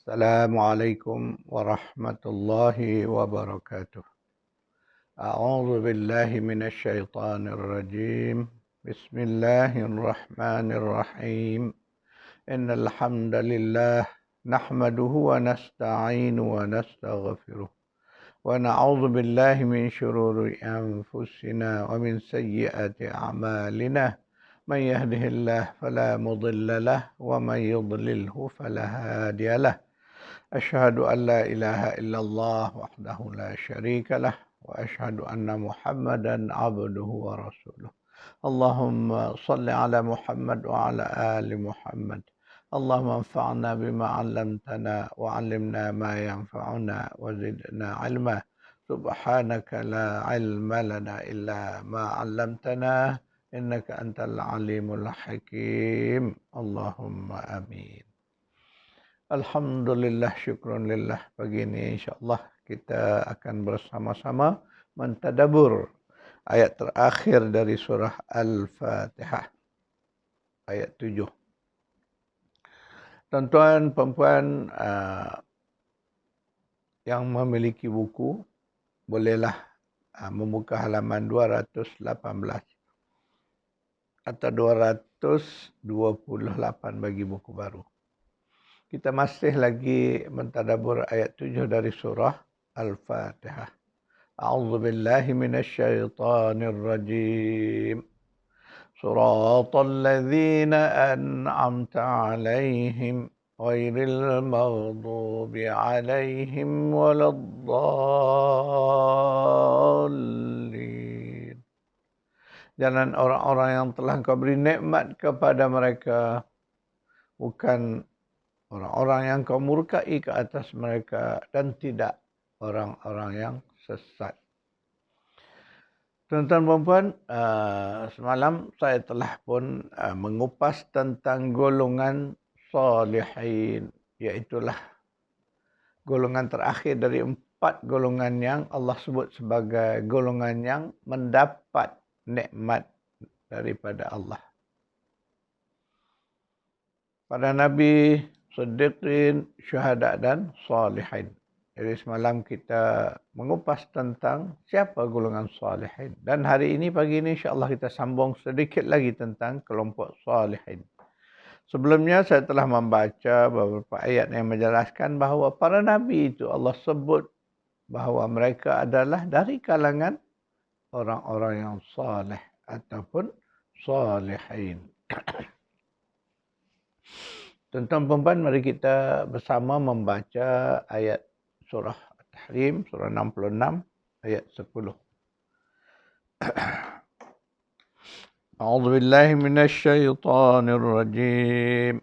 Assalamualaikum warahmatullahi wabarakatuh. A'udzu billahi minasy syaithanir rajim. Bismillahirrahmanirrahim. Innal hamdalillah nahmaduhu wa nasta'inu wa nastaghfiruh. Wa na'udzu billahi min syururi anfusina wa min sayyiati a'malina. Man yahdihillahu fala mudilla lahu wa man yudlilhu fala hadiya lahu. أشهد أن لا إله إلا الله وحده لا شريك له وأشهد أن محمدا عبده ورسوله اللهم صل على محمد وعلى آل محمد اللهم انفعنا بما علمتنا وعلمنا ما ينفعنا وزدنا علما سبحانك لا علم لنا إلا ما علمتنا إنك أنت العليم الحكيم اللهم آمين. Alhamdulillah, syukrunillah. Pagi ini insyaAllah kita akan bersama-sama mentadabur ayat terakhir dari surah Al-Fatihah. Ayat 7. Tuan-tuan, perempuan yang memiliki buku, bolehlah membuka halaman 218 atau 228 bagi buku baru. Kita masih lagi mentadabur ayat 7 dari surah Al-Fatihah. A'udzu billahi minasy syaithanir rajim. Shiratal ladzina an'amta 'alaihim ghairil maghdubi 'alaihim waladdallin. Jalan orang-orang yang telah Engkau beri nikmat kepada mereka, bukan orang-orang yang kau murkai ke atas mereka, dan tidak orang-orang yang sesat. Tuan-tuan perempuan, semalam saya telah pun mengupas tentang golongan salihin, iaitulah golongan terakhir dari 4 golongan yang Allah sebut sebagai golongan yang mendapat nikmat daripada Allah. Para Nabi, Siddiqin, Syuhada dan Salihin. Jadi semalam kita mengupas tentang siapa golongan Salihin. Dan hari ini, pagi ini insyaAllah kita sambung sedikit lagi tentang kelompok Salihin. Sebelumnya saya telah membaca beberapa ayat yang menjelaskan bahawa para Nabi itu Allah sebut bahawa mereka adalah dari kalangan orang-orang yang salih ataupun Salihin. Tuan-tuan perempuan, mari kita bersama membaca ayat surah At-Tahrim, surah 66, ayat 10. A'udzu billahi minasy syaithanir rajim.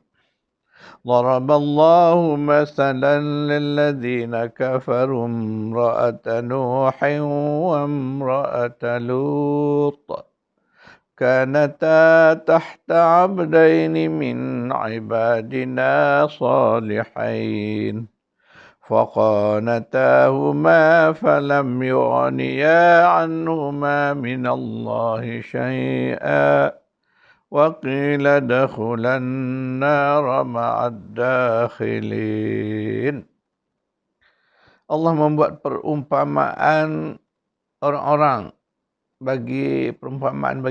ضرب الله مثلا للذين كفروا امرأة نوح وامرأة لوط كانتا تحت عبدين من عبادنا صالحين فخانتاهما فلم يغنيا عنهما من الله شيئا وقيل ادخلا النار مع الداخلين. Allah membuat perumpamaan orang-orang bagi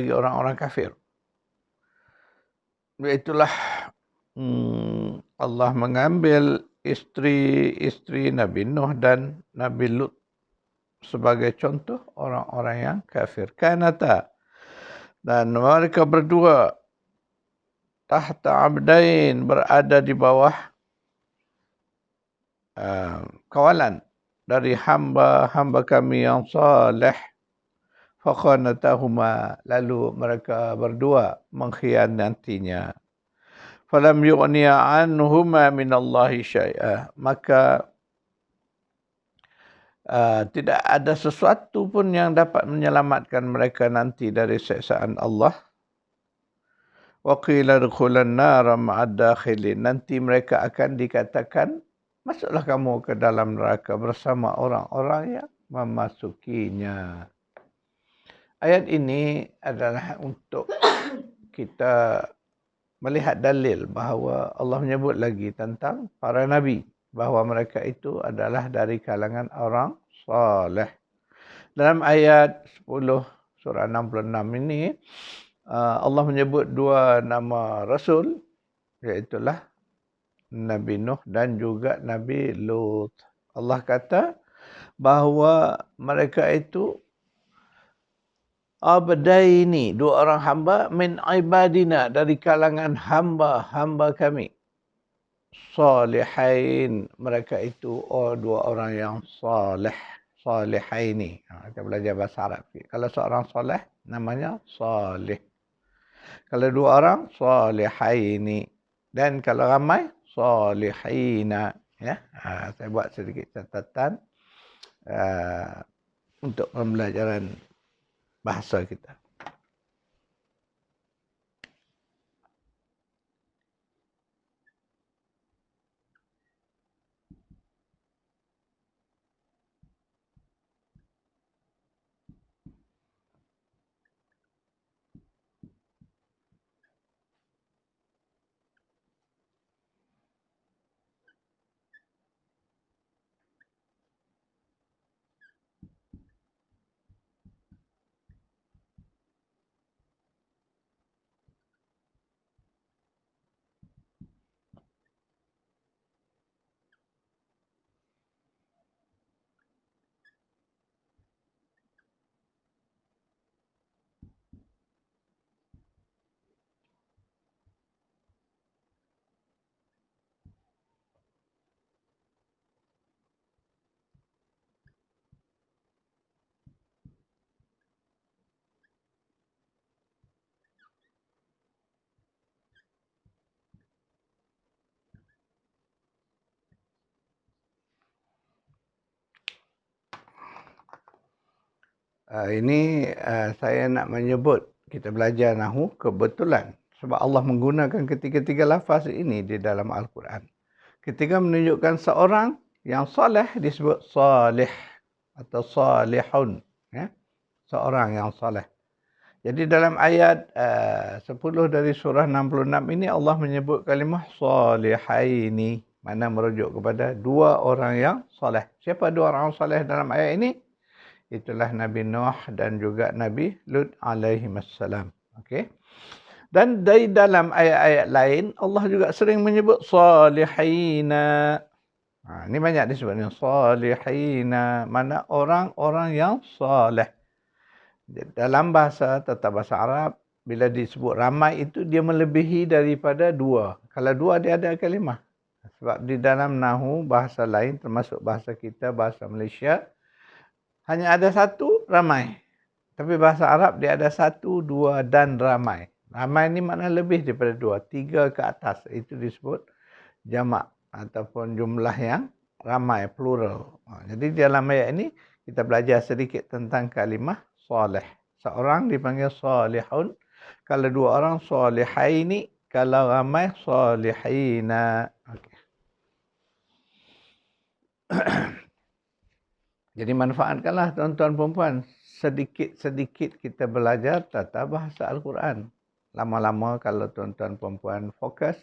orang-orang kafir. Itulah Allah mengambil istri-istri Nabi Nuh dan Nabi Lut sebagai contoh orang-orang yang kafir. Kanata, dan mereka berdua tahta abdain, berada di bawah kawalan dari hamba-hamba kami yang saleh. Fakhanatahuma, lalu mereka berdua mengkhianatinya. Falam yughniya anhuma minallahi syai'a, maka tidak ada sesuatu pun yang dapat menyelamatkan mereka nanti dari siksaan Allah. Wa qila dukhulan nara ma'ad dakhilin, nanti mereka akan dikatakan, masuklah kamu ke dalam neraka bersama orang-orang yang memasukinya. Ayat ini adalah untuk kita melihat dalil bahawa Allah menyebut lagi tentang para Nabi. bahawa mereka itu adalah dari kalangan orang saleh. Dalam ayat 10 surah 66 ini Allah menyebut dua nama rasul, iaitulah Nabi Nuh dan juga Nabi Lut. Allah kata bahawa mereka itu abdaini, dua orang hamba, min ibadina, dari kalangan hamba-hamba kami. Salihain, mereka itu dua orang yang saleh. Salihaini. Kita belajar bahasa Arab. Kalau seorang saleh, namanya salih. Kalau dua orang, salihaini. Dan kalau ramai, salihina. Ya, saya buat sedikit catatan untuk pembelajaran bahasa kita. Ini saya nak menyebut, kita belajar Nahu kebetulan. Sebab Allah menggunakan ketiga-tiga lafaz ini di dalam Al-Quran. Ketika menunjukkan seorang yang saleh disebut salih atau salihun. Ya? Seorang yang saleh. Jadi dalam ayat 10 dari surah 66 ini Allah menyebut kalimah salihaini. Mana merujuk kepada dua orang yang saleh. Siapa dua orang saleh dalam ayat ini? Itulah Nabi Nuh dan juga Nabi Lut alaihimassalam. Okey. Dan dari dalam ayat-ayat lain Allah juga sering menyebut salihina. Ini banyak disebutnya salihina, mana orang-orang yang saleh. Dalam bahasa tata bahasa Arab bila disebut ramai itu dia melebihi daripada dua. Kalau dua dia ada kalimah. Sebab di dalam Nahu bahasa lain termasuk bahasa kita, bahasa Malaysia, hanya ada satu, ramai. Tapi bahasa Arab dia ada satu, dua dan ramai. Ramai ni makna lebih daripada dua. Tiga ke atas. Itu disebut jamak ataupun jumlah yang ramai, plural. Jadi dalam ayat ini kita belajar sedikit tentang kalimah salih. Seorang dipanggil salihun. Kalau dua orang salihaini. Kalau ramai salihina. Okay. Jadi manfaatkanlah tuan-tuan perempuan. Sedikit-sedikit kita belajar tata bahasa Al-Quran. Lama-lama kalau tuan-tuan perempuan fokus,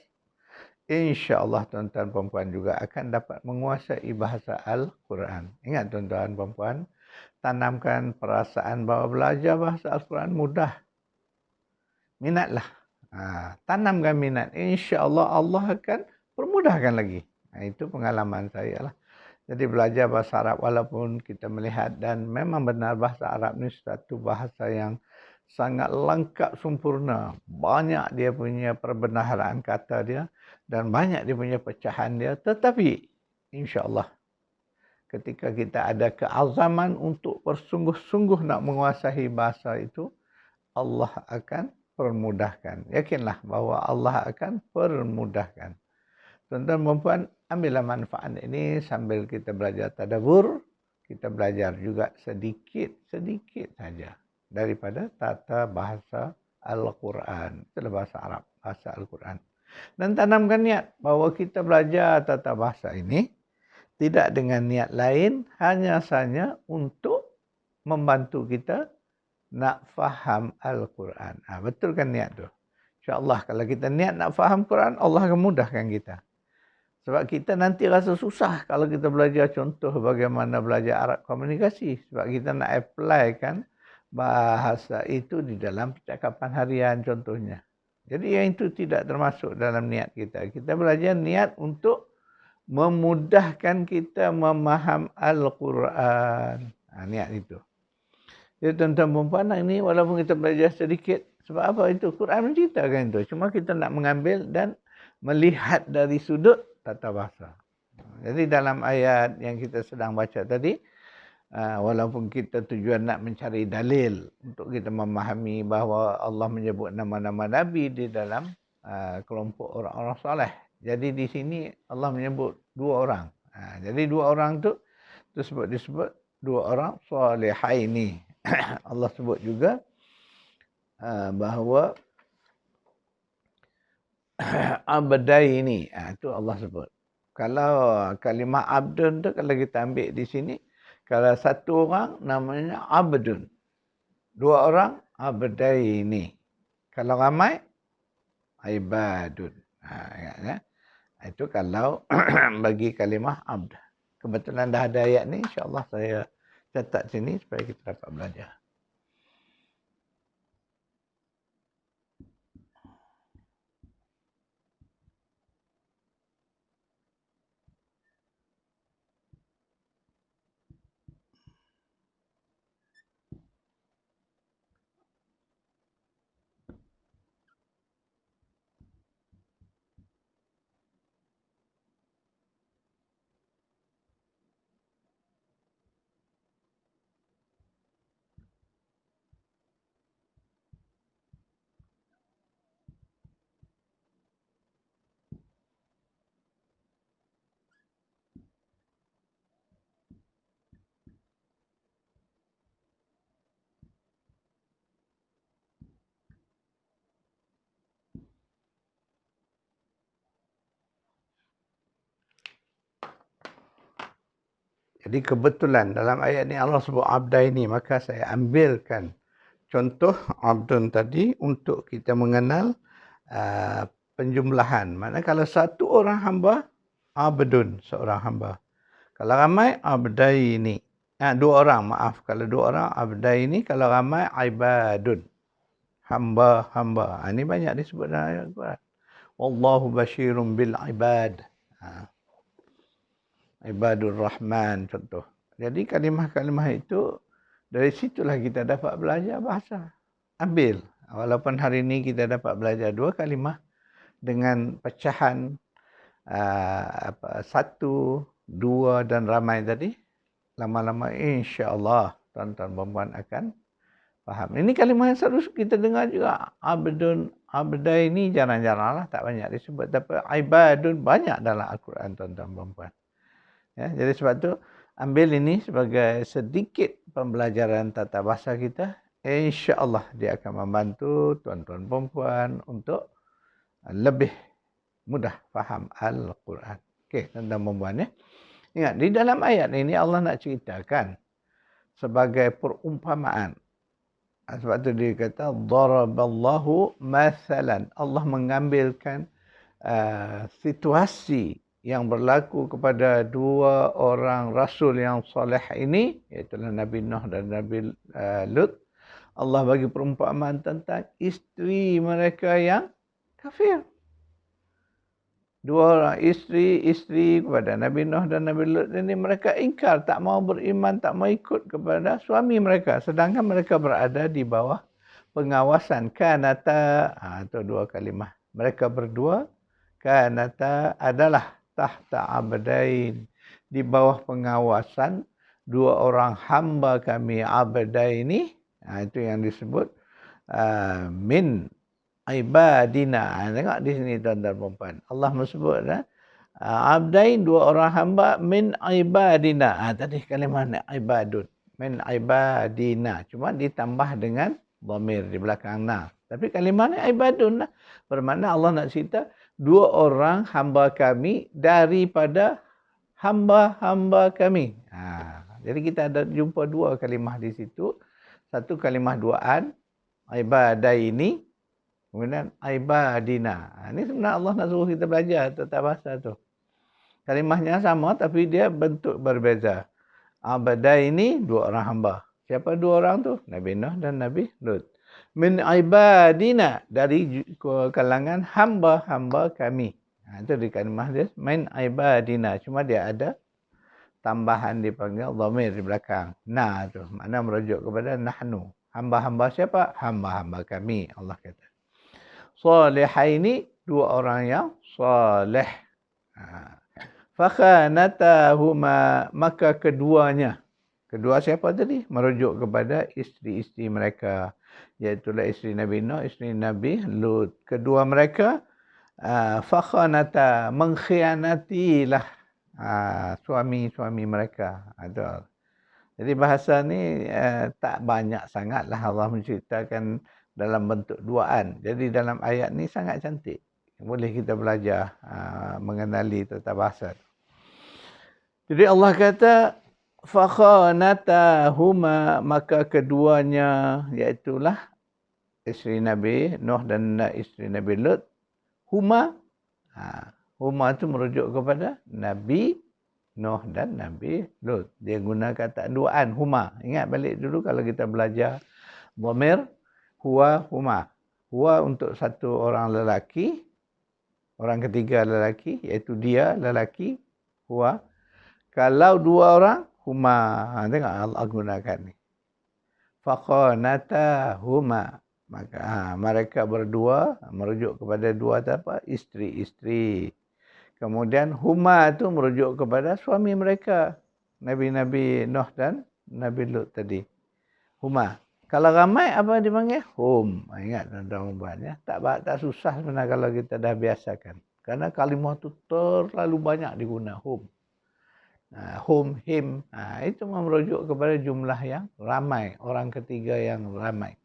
insya-Allah tuan-tuan perempuan juga akan dapat menguasai bahasa Al-Quran. Ingat tuan-tuan perempuan, tanamkan perasaan bahawa belajar bahasa Al-Quran mudah. Minatlah. Tanamkan minat. Insya-Allah Allah akan permudahkan lagi. Itu pengalaman saya lah. Jadi belajar bahasa Arab walaupun kita melihat dan memang benar bahasa Arab ni satu bahasa yang sangat lengkap sempurna. Banyak dia punya perbendaharaan kata dia dan banyak dia punya pecahan dia. Tetapi insya-Allah ketika kita ada keazaman untuk bersungguh-sungguh nak menguasai bahasa itu, Allah akan permudahkan. Yakinlah bahawa Allah akan permudahkan. Tuan-tuan dan puan, ambillah manfaat ini sambil kita belajar tadabbur, kita belajar juga sedikit-sedikit saja daripada tata bahasa Al-Quran. Itulah bahasa Arab, bahasa Al-Quran. Dan tanamkan niat bahawa kita belajar tata bahasa ini tidak dengan niat lain, hanya saja untuk membantu kita nak faham Al-Quran. Betulkan niat tu. InsyaAllah kalau kita niat nak faham Quran, Allah akan mudahkan kita. Sebab kita nanti rasa susah kalau kita belajar contoh bagaimana belajar Arab komunikasi. Sebab kita nak apply kan bahasa itu di dalam percakapan harian contohnya. Jadi yang itu tidak termasuk dalam niat kita. Kita belajar niat untuk memudahkan kita memaham Al-Quran. Niat itu. Jadi tuan-tuan dan puan ini walaupun kita belajar sedikit. Sebab apa itu? Quran menceritakan itu. Cuma kita nak mengambil dan melihat dari sudut tata bahasa. Jadi dalam ayat yang kita sedang baca tadi, walaupun kita tujuan nak mencari dalil untuk kita memahami bahawa Allah menyebut nama-nama Nabi di dalam kelompok orang-orang soleh. Jadi di sini Allah menyebut dua orang. Jadi dua orang tu disebut dua orang solehaini. Allah sebut juga bahawa abdaini. Itu Allah sebut. Kalau kalimah abdun tu kalau kita ambil di sini, kalau satu orang namanya abdun. Dua orang abdaini. Kalau ramai ibadun. Ingat ya. Itu kalau bagi kalimah abd. Kebetulan dah ada ayat ni, insya-Allah saya catat sini supaya kita dapat belajar. Jadi kebetulan dalam ayat ni Allah sebut abdaini, maka saya ambilkan contoh abdun tadi untuk kita mengenal penjumlahan. Maknanya kalau satu orang hamba, abdun, seorang hamba. Kalau ramai, abdaini. Dua orang, maaf. Kalau dua orang, abdaini. Kalau ramai, ibadun. Hamba-hamba. Ini banyak disebut dalam ayat Al-Quran. Wallahu basyirun bil ibad. Ibadur Rahman contoh. Jadi kalimah-kalimah itu dari situlah kita dapat belajar bahasa. Ambil. Walaupun hari ini kita dapat belajar dua kalimah dengan pecahan satu, dua dan ramai tadi. Lama-lama insya-Allah tuan-tuan dan puan akan faham. Ini kalimah yang selalu kita dengar juga. Abdun, abdaini jarang-jarang lah, tak banyak disebut. Tapi ibadun banyak dalam Al-Quran tuan-tuan dan puan. Ya, jadi sebab tu ambil ini sebagai sedikit pembelajaran tata bahasa kita. InsyaAllah dia akan membantu tuan-tuan perempuan untuk lebih mudah faham Al-Quran. Okey, tuan-tuan perempuan ya. Ingat, di dalam ayat ini Allah nak ceritakan sebagai perumpamaan. Sebab tu dia kata, Daraballahu mathalan. Allah mengambilkan situasi yang berlaku kepada dua orang Rasul yang soleh ini, iaitu Nabi Nuh dan Nabi Lut. Allah bagi perumpamaan tentang isteri mereka yang kafir. Dua orang isteri kepada Nabi Nuh dan Nabi Lut ini mereka ingkar, tak mau beriman, tak mau ikut kepada suami mereka. Sedangkan mereka berada di bawah pengawasan kanata. Itu dua kalimah. Mereka berdua kanata adalah tahta abdain, di bawah pengawasan dua orang hamba kami abdaini. Itu yang disebut min ibadina. Tengok di sini tuan-tuan dan puan. Allah menyebut abdain, dua orang hamba min ibadina. Tadi kalimah ibadun. Min ibadina. Cuma ditambah dengan dhamir di belakang na. Tapi kalimah ibadun lah. Bermakna Allah nak cerita dua orang hamba kami daripada hamba-hamba kami. Jadi kita ada jumpa dua kalimah di situ. Satu kalimah duaan, ibadaini, kemudian ibadina. Ini sebenarnya Allah nak suruh kita belajar tata bahasa tu. Kalimahnya sama tapi dia bentuk berbeza. Abada ini dua orang hamba. Siapa dua orang tu? Nabi Nuh dan Nabi Lut. Min ibadina, dari kalangan hamba-hamba kami. Itu di kalimah dia. Min ibadina. Cuma dia ada tambahan dipanggil dhamir di belakang. Na tu. Makna merujuk kepada nahnu. Hamba-hamba siapa? Hamba-hamba kami. Allah kata. Salihaini, dua orang yang salih. Fakhanatahuma, maka keduanya. Kedua siapa tadi? Merujuk kepada isteri-isteri mereka. Iaitulah isteri Nabi Nuh, isteri Nabi Lut. Kedua mereka, fakhanata, mengkhianatilah suami-suami mereka. Jadi bahasa ni tak banyak sangatlah Allah menceritakan dalam bentuk duaan. Jadi dalam ayat ni sangat cantik. Boleh kita belajar mengenali tata bahasa. Jadi Allah kata fakhanatahuma, maka keduanya, iaitulah isteri Nabi Nuh dan isteri Nabi Lut. Huma, huma itu merujuk kepada Nabi Nuh dan Nabi Lut. Dia guna kata duaan huma. Ingat balik dulu kalau kita belajar dhamir huwa huma. Huwa untuk satu orang lelaki, orang ketiga lelaki, iaitu dia lelaki, huwa. Kalau dua orang, huma. Tengok Allah gunakan ni. Fakhanatahuma. Maka mereka berdua, merujuk kepada dua apa? Isteri-isteri. Kemudian huma tu merujuk kepada suami mereka. Nabi-Nabi Nuh dan Nabi Lut tadi. Huma. Kalau ramai apa dipanggil? Hum. Ingat tuan-tuan perempuan ya. Tak susah sebenarnya kalau kita dah biasakan. Karena kalimah tu terlalu banyak diguna. Hum. Hum, him. Itu merujuk kepada jumlah yang ramai. Orang ketiga yang ramai.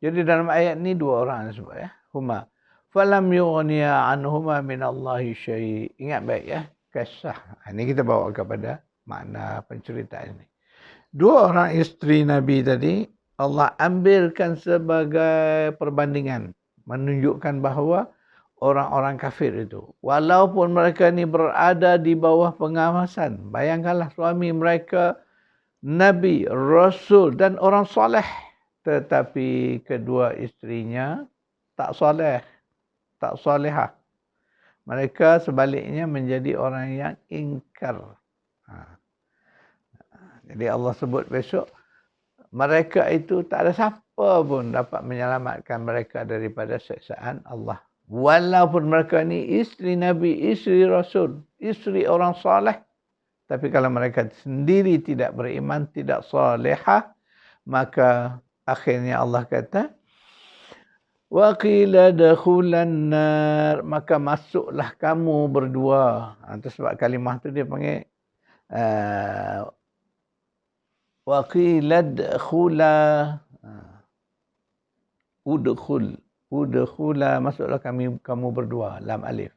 Jadi dalam ayat ni dua orang sebut ya. Huma. Falam yughniya anhuma minallahi syai'. Ingat baik ya. Kisah. Ini kita bawa kepada makna penceritaan ini. Dua orang isteri Nabi tadi, Allah ambilkan sebagai perbandingan. Menunjukkan bahawa orang-orang kafir itu, walaupun mereka ni berada di bawah pengawasan. Bayangkanlah suami mereka Nabi, Rasul dan orang soleh. Tetapi kedua isterinya tak soleh, tak solehah. Mereka sebaliknya menjadi orang yang ingkar. Jadi Allah sebut besok, mereka itu tak ada siapa pun dapat menyelamatkan mereka daripada siksaan Allah. Walaupun mereka ni isteri Nabi, isteri Rasul, isteri orang soleh. Tapi kalau mereka sendiri tidak beriman, tidak solehah, maka akhirnya Allah kata, wa qila dakhulan nar, maka masuklah kamu berdua. Itu sebab kalimah tu dia panggil wa qila dakhula udkhula, masuklah kamu berdua, lam alif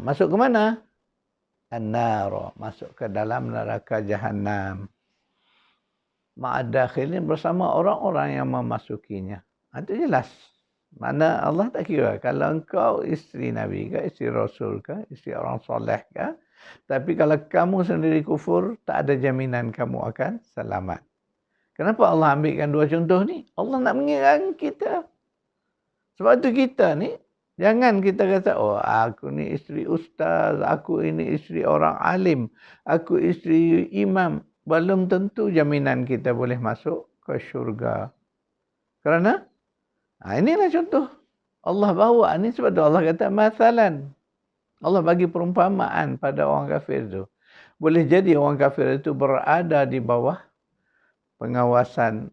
masuk ke mana? An-nar, masuk ke dalam neraka Jahannam. Ma'adakhilin, bersama orang-orang yang memasukinya. Itu jelas. Mana Allah tak kira kalau engkau isteri Nabi ke, isteri Rasul ke, isteri orang soleh ke, tapi kalau kamu sendiri kufur, tak ada jaminan kamu akan selamat. Kenapa Allah ambilkan dua contoh ni? Allah nak mengingatkan kita. Sebab tu kita ni, jangan kita kata, oh aku ni isteri ustaz, aku ini isteri orang alim, aku isteri imam. Belum tentu jaminan kita boleh masuk ke syurga. Kerana, inilah contoh. Allah bawa ni sebab tu Allah kata, masalan. Allah bagi perumpamaan pada orang kafir tu. Boleh jadi orang kafir itu berada di bawah pengawasan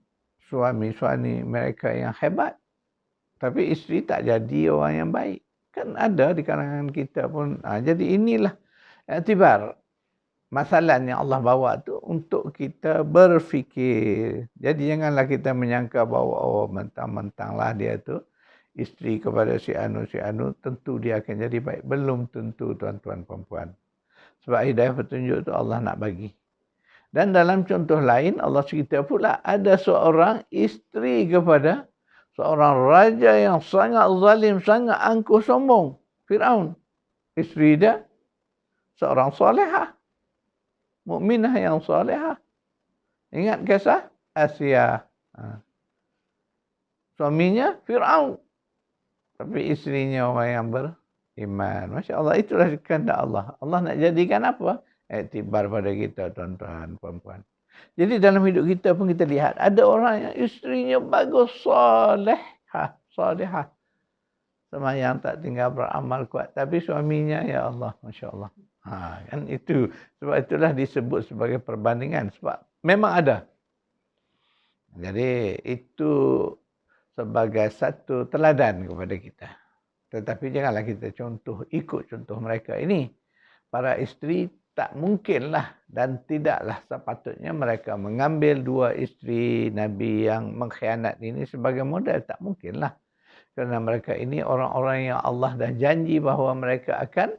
suami-suami mereka yang hebat. Tapi isteri tak jadi orang yang baik. Kan ada di kalangan kita pun. Jadi inilah iktibar. Masalah yang Allah bawa tu untuk kita berfikir. Jadi janganlah kita menyangka bahawa oh mentang-mentanglah dia tu isteri kepada si anu, tentu dia akan jadi baik. Belum tentu tuan-tuan perempuan. Sebab hidayah petunjuk tu Allah nak bagi. Dan dalam contoh lain Allah cerita pula ada seorang isteri kepada seorang raja yang sangat zalim, sangat angkuh sombong. Firaun. Isteri dia seorang solehah, mukminah yang solehah. Ingat kisah Asia. Suaminya Fir'aun, tapi isterinya orang yang beriman. Masya Allah, itulah kehendak Allah. Allah nak jadikan apa? Iktibar pada kita, tuan-tuan, puan-puan. Jadi dalam hidup kita pun kita lihat, ada orang yang isterinya bagus, solehah. Semayang tak tinggal beramal kuat. Tapi suaminya, ya Allah, Masya Allah. Kan itu. Sebab itulah disebut sebagai perbandingan. Sebab memang ada. Jadi itu sebagai satu teladan kepada kita. Tetapi janganlah kita ikut contoh mereka ini. Para isteri tak mungkinlah dan tidaklah sepatutnya mereka mengambil dua isteri Nabi yang mengkhianat ini sebagai model. Tak mungkinlah. Kerana mereka ini orang-orang yang Allah dah janji bahawa mereka akan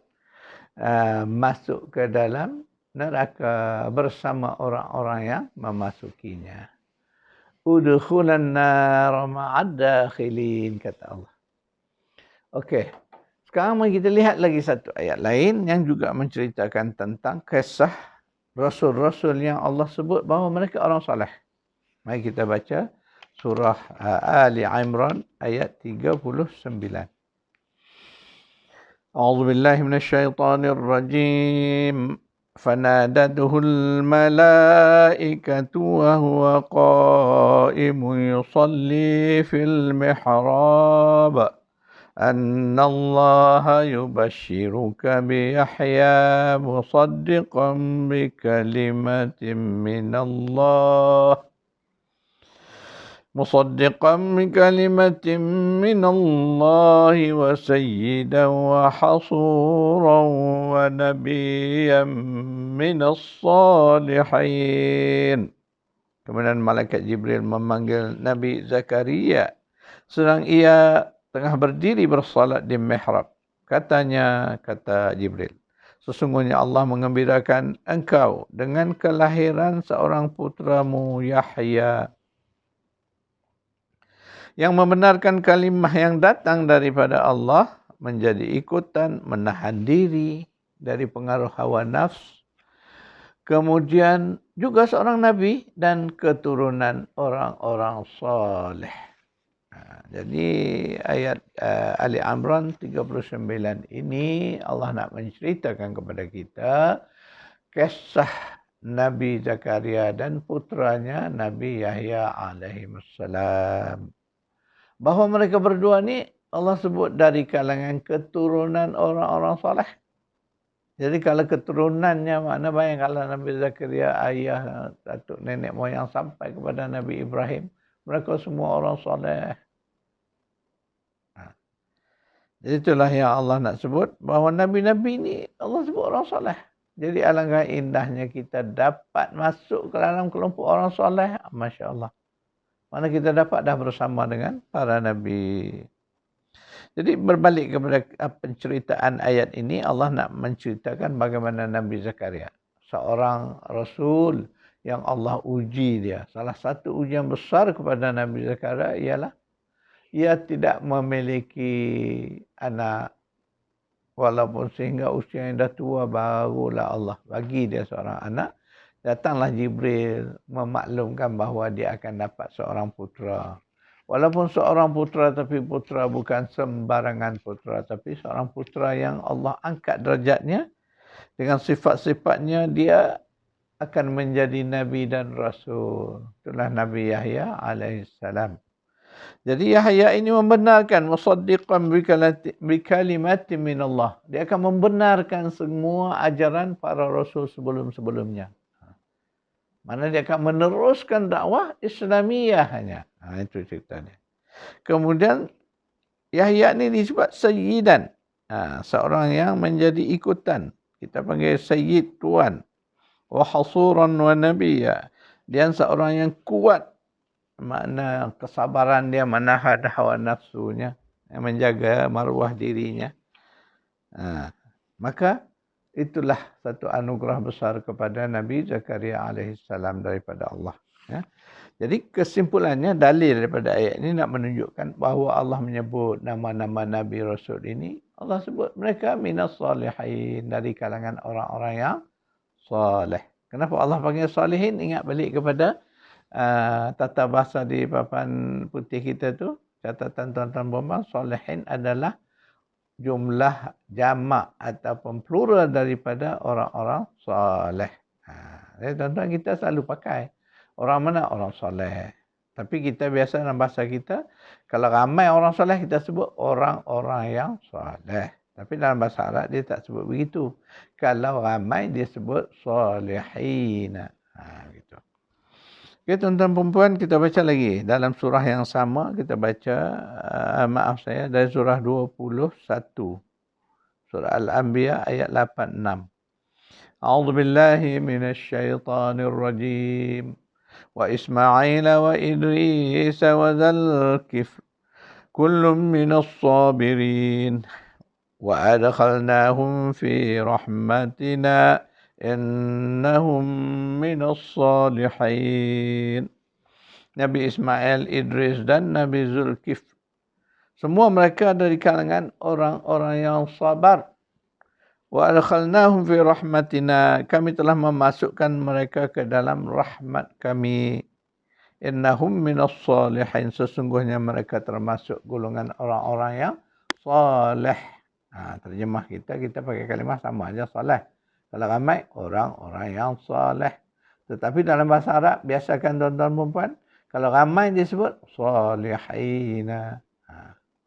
masuk ke dalam neraka bersama orang-orang yang memasukinya. Udkhulan nar ma'ad dakhilin, kata Allah. Okey. Sekarang mari kita lihat lagi satu ayat lain yang juga menceritakan tentang kisah rasul-rasul yang Allah sebut bahawa mereka orang soleh. Mari kita baca surah Ali Imran ayat 39. A'udzu billahi minasyaitonir rajim. فنادته الملائكة وهو قائم يصلي في المحراب أن الله يبشرك بيحيى مصدقا بكلمة من الله وسيدا وحصورا ونبيا من الصالحين. Kemudian malaikat Jibril memanggil Nabi Zakaria sedang ia tengah berdiri bersalat di mihrab. Katanya, kata Jibril, sesungguhnya Allah mengembirakan engkau dengan kelahiran seorang putramu Yahya yang membenarkan kalimah yang datang daripada Allah, menjadi ikutan, menahan diri dari pengaruh hawa nafs. Kemudian juga seorang Nabi dan keturunan orang-orang soleh. Jadi ayat Ali Imran 39 ini Allah nak menceritakan kepada kita kisah Nabi Zakaria dan putranya Nabi Yahya alaihissalam. Bahawa mereka berdua ni Allah sebut dari kalangan keturunan orang-orang soleh. Jadi kalau keturunannya, makna bayangkanlah Nabi Zakaria, ayah, datuk, nenek moyang sampai kepada Nabi Ibrahim. Mereka semua orang soleh. Jadi itulah yang Allah nak sebut, bahawa Nabi-Nabi ni Allah sebut orang soleh. Jadi alangkah indahnya kita dapat masuk ke dalam kelompok orang soleh. Masya Allah. Mana kita dapat dah bersama dengan para Nabi. Jadi berbalik kepada penceritaan ayat ini, Allah nak menceritakan bagaimana Nabi Zakaria, seorang Rasul yang Allah uji dia. Salah satu ujian besar kepada Nabi Zakaria ialah ia tidak memiliki anak. Walaupun sehingga usia yang dah tua, barulah Allah bagi dia seorang anak. Datanglah Jibril memaklumkan bahawa dia akan dapat seorang putera. Walaupun seorang putera, tapi putera bukan sembarangan putera. Tapi seorang putera yang Allah angkat derajatnya. Dengan sifat-sifatnya dia akan menjadi Nabi dan Rasul. Itulah Nabi Yahya alaihissalam. Jadi Yahya ini membenarkan musaddiqan bikalimatin min Allah. Dia akan membenarkan semua ajaran para Rasul sebelum-sebelumnya. Mana dia akan meneruskan dakwah Islamiyah hanya. Itu ceritanya. Kemudian Yahya ni disebut sayyidan. Seorang yang menjadi ikutan. Kita panggil sayyid, tuan. Wa hasuran wa nabiyya. Dia seorang yang kuat. Makna kesabaran dia menahan hawa nafsunya. Yang menjaga maruah dirinya. Maka itulah satu anugerah besar kepada Nabi Zakaria alaihissalam daripada Allah. Ya. Jadi kesimpulannya, dalil daripada ayat ini nak menunjukkan bahawa Allah menyebut nama-nama Nabi Rasul ini Allah sebut mereka minas salihin, dari kalangan orang-orang yang soleh. Kenapa Allah panggil salihin? Ingat balik kepada tata bahasa di papan putih kita tu, catatan tuan-tuan puan-puan, salihin adalah jumlah jamak ataupun plural daripada orang-orang soleh. Jadi tuan-tuan, kita selalu pakai orang mana? Orang soleh. Tapi kita biasa dalam bahasa kita, kalau ramai orang soleh, kita sebut orang-orang yang soleh. Tapi dalam bahasa Arab dia tak sebut begitu. Kalau ramai dia sebut solihina. Gitu. Okay, tuan-tuan perempuan, kita baca lagi. Dalam surah yang sama, kita baca, dari surah 21. Surah Al-Anbiya ayat 86. A'udzu billahi minasy syaithanir rajim. Wa Ismail wa Idris wa Dzal Kifl kullun minas sabirin. وأدخلناهم في رحمتنا إنهم من الصالحين. Nabi Ismail, Idris dan Nabi Zulkifl, semua mereka dari kalangan orang-orang yang sabar. Wa adkhalnahum fi rahmatina, kami telah memasukkan mereka ke dalam rahmat kami. Innahum minas salihin, sesungguhnya mereka termasuk golongan orang-orang yang saleh. Terjemah kita pakai kalimah sama aja, saleh. Kalau ramai, orang-orang yang saleh. Tetapi dalam bahasa Arab, biasakan tuan-tuan perempuan, kalau ramai disebut salihina.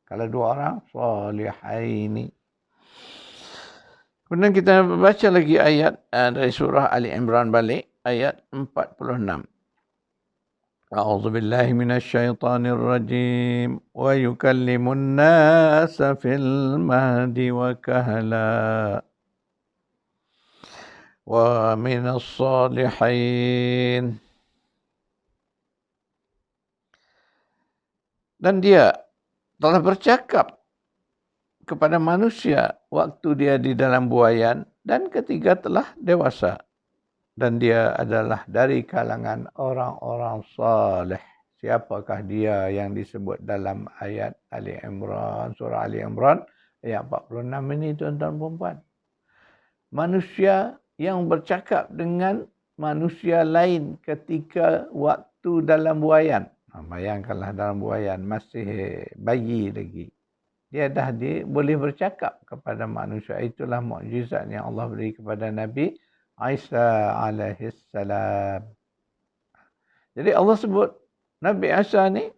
Kalau dua orang, salihaini. Kemudian kita baca lagi ayat dari surah Ali Imran balik, ayat 46. أعوذ بالله من الشيطان الرجيم ويكلم الناس في المهد وكهلا ومن الصالحين. Dan dia telah bercakap kepada manusia waktu dia di dalam buaian dan ketika telah dewasa. Dan dia adalah dari kalangan orang-orang saleh. Siapakah dia yang disebut dalam ayat Ali Imran, surah Ali Imran, ayat 46 ini tuan-tuan perempuan. Manusia yang bercakap dengan manusia lain ketika waktu dalam buaian. Bayangkanlah dalam buaian, masih bayi lagi. Dia boleh bercakap kepada manusia. Itulah mukjizat yang Allah beri kepada Nabi Isa alaihissalam. Jadi Allah sebut Nabi Isa ni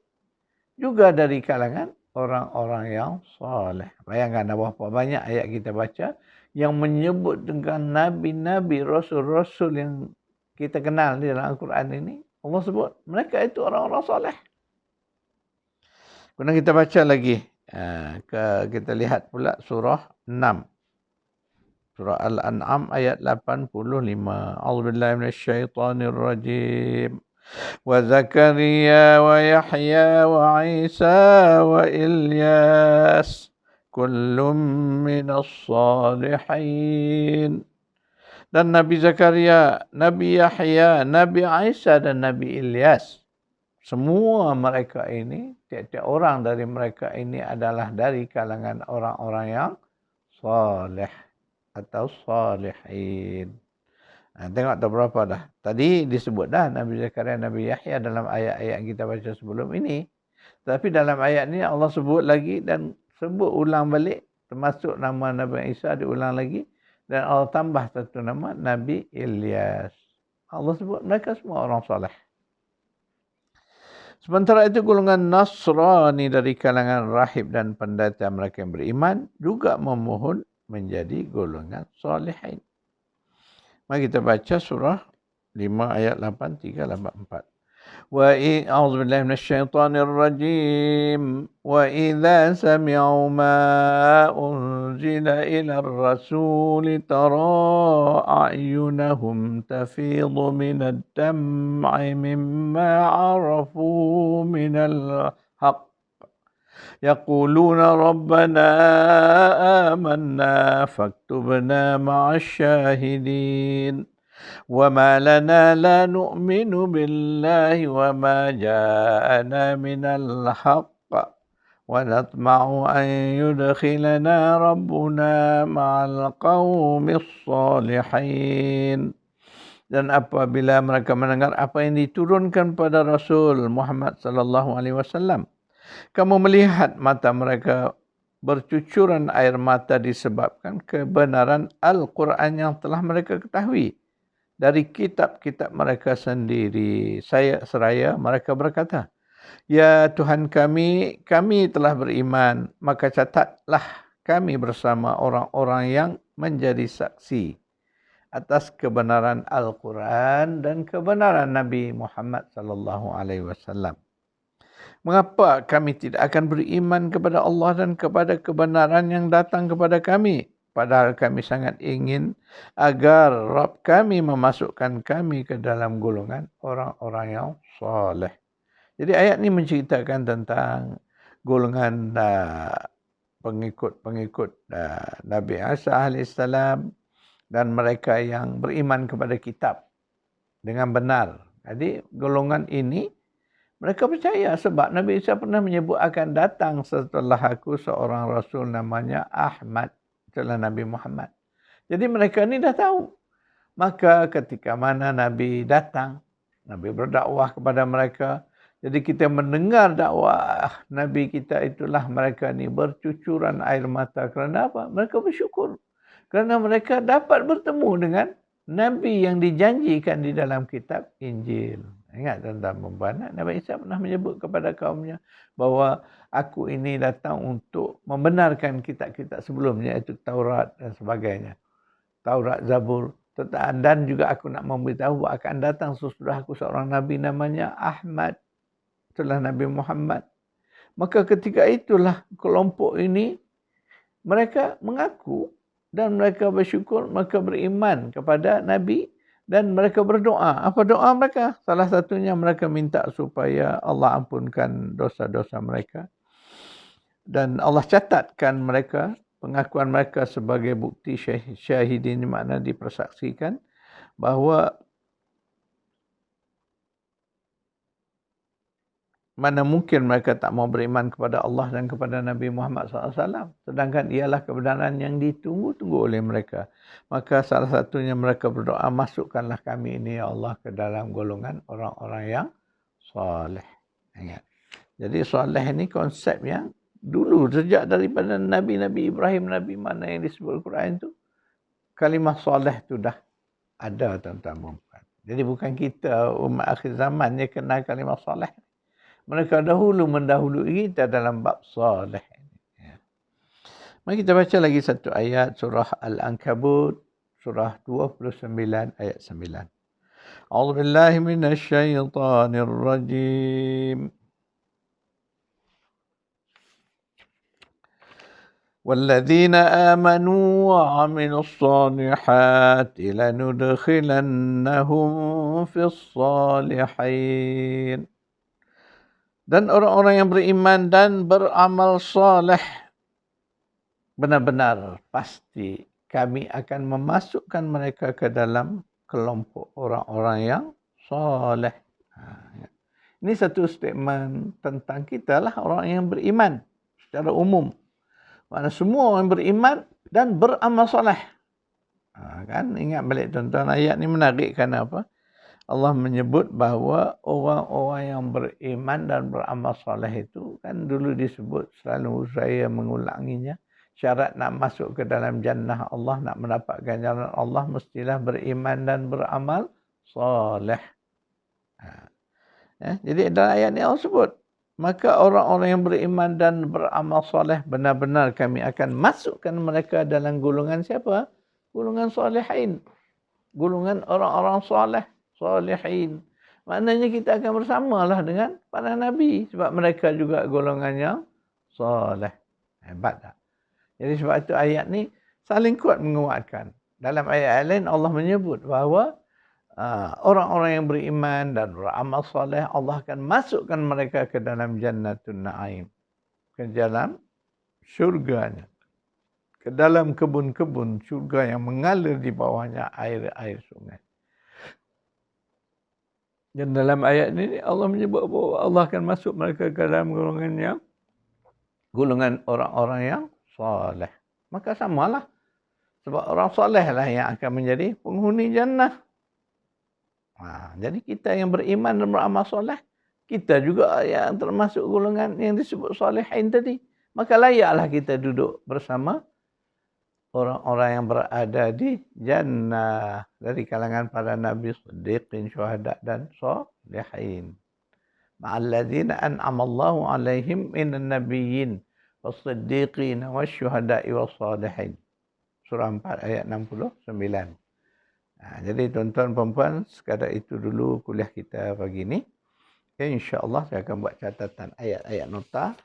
juga dari kalangan orang-orang yang soleh. Bayangkan berapa banyak ayat kita baca yang menyebut dengan nabi-nabi, rasul-rasul yang kita kenal di dalam Al-Quran ini. Allah sebut mereka itu orang-orang soleh. Kemudian kita baca lagi. Kita lihat pula surah 6. Surah Al-An'am ayat 85. A'udzubillahi minasyaitonir rajim. Wa Zakaria wa Yahya wa Isa wa Ilyas kullum minas salihin. Dan Nabi Zakaria, Nabi Yahya, Nabi Isa dan Nabi Ilyas. Semua mereka ini, tiap-tiap orang dari mereka ini adalah dari kalangan orang-orang yang saleh atau salihin. Tengok tak berapa dah. Tadi disebut dah Nabi Zakaria, Nabi Yahya dalam ayat-ayat yang kita baca sebelum ini. Tapi dalam ayat ni Allah sebut lagi dan sebut ulang balik. Termasuk nama Nabi Isa diulang lagi. Dan Allah tambah satu nama, Nabi Ilyas. Allah sebut mereka semua orang saleh. Sementara itu golongan Nasrani dari kalangan rahib dan pendeta mereka yang beriman juga memohon menjadi golongan salihin. Mari kita baca surah 5 ayat 83 84. A'udzu billahi minasyaitonir rajim. Wa idza sami'u ma unzila ila ar-rasul tara a'yunahum tafidhu minad dam'i mimma 'arafu minal haqq. يقولون ربنا آمنا فاكتبنا مع الشاهدين وما لنا لا نؤمن بالله وما جاءنا من الحق ونطمع أن يدخلنا ربنا مع القوم الصالحين. Dan apabila mereka mendengar apa yang diturunkan pada Rasul Muhammad sallallahu alaihi wasallam, kamu melihat mata mereka bercucuran air mata disebabkan kebenaran Al-Quran yang telah mereka ketahui dari kitab-kitab mereka sendiri. Seraya mereka berkata, "Ya Tuhan kami, kami telah beriman, maka catatlah kami bersama orang-orang yang menjadi saksi atas kebenaran Al-Quran dan kebenaran Nabi Muhammad sallallahu alaihi wasallam. Mengapa kami tidak akan beriman kepada Allah dan kepada kebenaran yang datang kepada kami? Padahal kami sangat ingin agar Rabb kami memasukkan kami ke dalam golongan orang-orang yang soleh." Jadi ayat ini menceritakan tentang golongan pengikut-pengikut Nabi Isa alaihissalam dan mereka yang beriman kepada kitab dengan benar. Jadi golongan ini mereka percaya sebab Nabi Isa pernah menyebut akan datang setelah aku seorang Rasul namanya Ahmad, setelah Nabi Muhammad. Jadi mereka ni dah tahu. Maka ketika mana Nabi datang, Nabi berdakwah kepada mereka. Jadi kita mendengar dakwah Nabi kita itulah mereka ni bercucuran air mata. Kerana apa? Mereka bersyukur. Kerana mereka dapat bertemu dengan Nabi yang dijanjikan di dalam kitab Injil. Ingat tuan-tuan perempuan, Nabi Isa pernah menyebut kepada kaumnya bahawa aku ini datang untuk membenarkan kitab-kitab sebelumnya, iaitu Taurat dan sebagainya. Taurat, Zabur. Dan juga aku nak memberitahu bahawa akan datang sesudah aku seorang Nabi namanya Ahmad, setelah Nabi Muhammad. Maka ketika itulah kelompok ini mereka mengaku dan mereka bersyukur, mereka beriman kepada Nabi dan mereka berdoa. Apa doa mereka? Salah satunya mereka minta supaya Allah ampunkan dosa-dosa mereka. Dan Allah catatkan mereka, pengakuan mereka sebagai bukti syahidin, makna dipersaksikan bahawa mana mungkin mereka tak mau beriman kepada Allah dan kepada Nabi Muhammad SAW. Sedangkan ialah kebenaran yang ditunggu-tunggu oleh mereka. Maka salah satunya mereka berdoa, masukkanlah kami ini ya Allah ke dalam golongan orang-orang yang soleh. Ingat. Jadi soleh ini konsep yang dulu sejak daripada Nabi-Nabi Ibrahim, Nabi mana yang disebut Al-Quran itu, kalimah soleh itu dah ada tuan-tuan. Jadi bukan kita umat akhir zaman yang kenal kalimah soleh. Mereka dahulu mendahului kita dalam bab soleh. Ya. Mari kita baca lagi satu ayat surah Al-Ankabut, surah 29 ayat 9. A'udzubillahi minasyaitonir rajim. والذين آمنوا وعملوا الصالحات لندخلنهم في الصالحين. Dan orang-orang yang beriman dan beramal soleh, benar-benar pasti kami akan memasukkan mereka ke dalam kelompok orang-orang yang soleh. Ini satu statement tentang kita lah, orang yang beriman secara umum. Maksudnya semua orang beriman dan beramal soleh. Kan ingat balik tuan-tuan, ayat ni menarik kerana apa? Allah menyebut bahawa orang-orang yang beriman dan beramal soleh itu kan dulu disebut, selalu saya mengulanginya, syarat nak masuk ke dalam jannah Allah, nak mendapatkan jalan Allah, mestilah beriman dan beramal soleh. Jadi dalam ayat ini Allah sebut, maka orang-orang yang beriman dan beramal soleh, benar-benar kami akan masukkan mereka dalam golongan siapa? Golongan solehin. Golongan orang-orang soleh. Salihin. Maknanya kita akan bersamalah dengan para nabi sebab mereka juga golongan yang soleh. Hebat tak? Jadi sebab itu ayat ni saling kuat menguatkan. Dalam ayat lain Allah menyebut bahawa orang-orang yang beriman dan beramal soleh, Allah akan masukkan mereka ke dalam Jannatun Na'im. Ke dalam syurganya. Ke dalam kebun-kebun syurga yang mengalir di bawahnya air-air sungai. Dan dalam ayat ini Allah menyebut bahawa Allah akan masuk mereka ke dalam golongan yang golongan orang-orang yang soleh. Maka samalah. Sebab orang soleh lah yang akan menjadi penghuni jannah. Jadi kita yang beriman dan beramal soleh, kita juga yang termasuk golongan yang disebut solehin tadi. Maka layaklah kita duduk bersama orang-orang yang berada di jannah. Dari kalangan para nabi, siddiqin, syuhada dan solehin. Ma'alladzina an'amallahu alaihim minan nabiyyin was-siddiqin wasyuhada'i was-salihin. Surah 4 ayat 69. Jadi tuan-tuan perempuan, sekadar itu dulu kuliah kita pagi ini. InsyaAllah saya akan buat catatan ayat-ayat nota.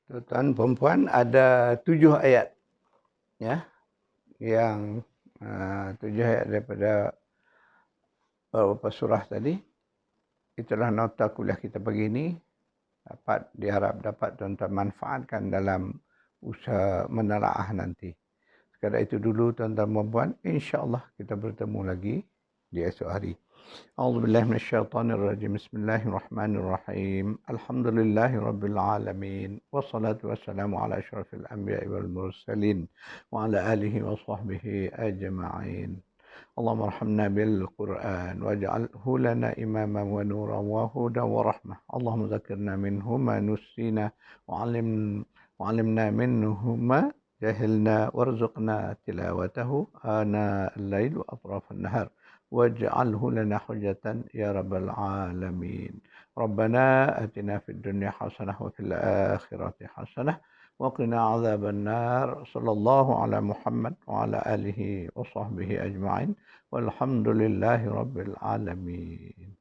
Tuan-tuan perempuan, ada 7 ayat ya, yang 7 ayat daripada beberapa surah tadi. Itulah nota kuliah kita pagi ini. Diharap dapat tuan-tuan manfaatkan dalam usaha menelaah nanti. Sekadar itu dulu tuan-tuan perempuan, insya-Allah kita bertemu lagi di esok hari. A'udzubillahi minasyaitonirrajim. Bismillahirrahmanirrahim. Alhamdulillahirabbil alamin. Wassalatu wassalamu ala asyrafil anbiya'i wal mursalin wa ala alihi wa sahbihi ajma'in. Allahumma arhamna bil Qur'an waj'alhu lana imaman wa nuran wa hudan wa rahmah. Allahumma zakkirna minhu ma nusina wa 'allimna minhu ma jahilna warzuqna tilawatahu ana al-lail wa atraf an-nahar waj'alhu lana hujjatan ya rabbal alamin. Rabbana atina fid dunya hasanah wa fil akhirati hasanah wa qina adzaban nar. Sallallahu ala Muhammad wa ala alihi wa sahbihi ajma'in. Walhamdulillahi rabbil alamin.